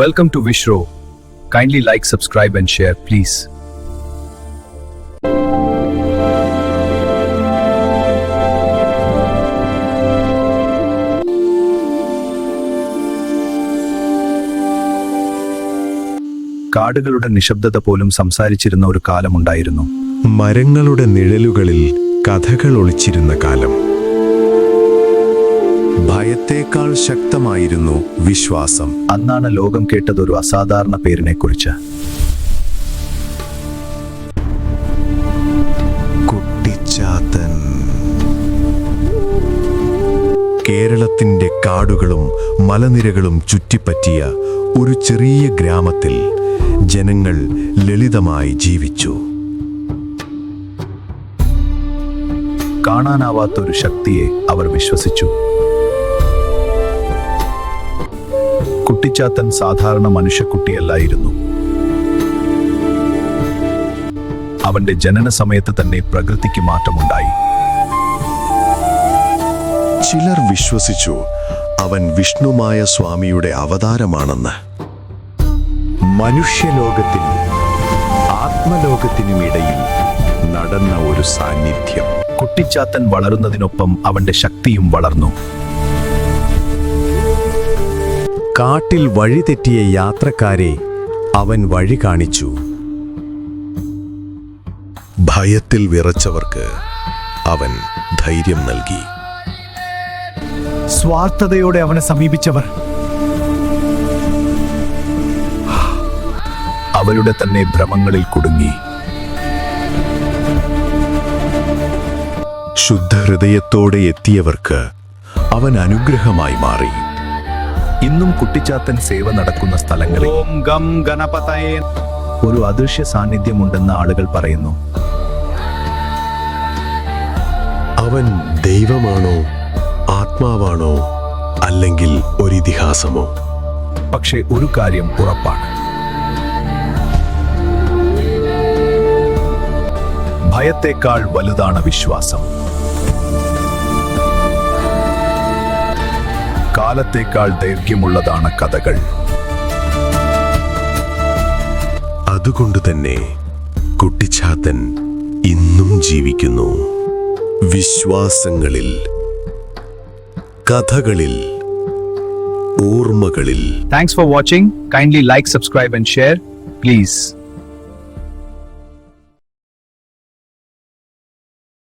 Welcome to Vishro. Kindly like, subscribe and share, please. കാടുകളുടെ നിശബ്ദത പോലും സംസാരിച്ചിരുന്ന ഒരു കാലമുണ്ടായിരുന്നു. മരങ്ങളുടെ നിഴലുകളിൽ കഥകൾ ഒളിച്ചിരുന്ന കാലം. ഭയത്തേക്കാൾ ശക്തമായിരുന്നു വിശ്വാസം. അന്നാണ് ലോകം കേട്ടതൊരു അസാധാരണ പേരിനെക്കുറിച്ച്. കുട്ടിച്ചാത്തൻ. കേരളത്തിന്റെ കാടുകളും മലനിരകളും ചുറ്റിപ്പറ്റിയ ഒരു ചെറിയ ഗ്രാമത്തിൽ ജനങ്ങൾ ലളിതമായി ജീവിച്ചു. കാണാനാവാത്തൊരു ശക്തിയെ അവർ വിശ്വസിച്ചു. കുട്ടിച്ചാത്തൻ സാധാരണ മനുഷ്യക്കുട്ടിയല്ലായിരുന്നു. അവന്റെ ജനന സമയത്ത് തന്നെ പ്രകൃതിക്ക് മാറ്റമുണ്ടായി. ചിലർ വിശ്വസിച്ചു അവൻ വിഷ്ണുമായ സ്വാമിയുടെ അവതാരമാണെന്ന്. മനുഷ്യലോകത്തിനും ആത്മലോകത്തിനുമിടയിൽ നടന്ന ഒരു സാന്നിധ്യം. കുട്ടിച്ചാത്തൻ വളരുന്നതിനൊപ്പം അവന്റെ ശക്തിയും വളർന്നു. കാട്ടിൽ വഴിതെറ്റിയ യാത്രക്കാരെ അവൻ വഴി കാണിച്ചു. ഭയത്തിൽ വിറച്ചവർക്ക് അവൻ ധൈര്യം നൽകി. സ്വാർത്ഥതയോടെ അവനെ സമീപിച്ചവർ അവരുടെ തന്നെ ഭ്രമങ്ങളിൽ കുടുങ്ങി. ശുദ്ധഹൃദയത്തോടെ എത്തിയവർക്ക് അവൻ അനുഗ്രഹമായി മാറി. ഇന്നും കുട്ടിച്ചാത്തൻ സേവ നടക്കുന്ന സ്ഥലങ്ങളിൽ ഓം ഗം ഗണപതയേ ഒരു അദൃശ്യ സാന്നിധ്യമുണ്ടെന്ന് ആളുകൾ പറയുന്നു. അവൻ ദൈവമാണോ, ആത്മാവാണോ, അല്ലെങ്കിൽ ഒരിതിഹാസമോ? പക്ഷേ ഒരു കാര്യം ഉറപ്പാണ്. ഭയത്തേക്കാൾ വലുതാണ് വിശ്വാസം. കാലത്തേക്കാൾ ദൈർഘ്യമുള്ളതാണ് കഥകൾ. അതുകൊണ്ടുതന്നെ കുട്ടിച്ചാത്തൻ ഇന്നും ജീവിക്കുന്നു. വിശ്വാസങ്ങളിൽ, കഥകളിൽ, ഓർമ്മകളിൽ. Thanks for watching. Kindly like, subscribe and share, please.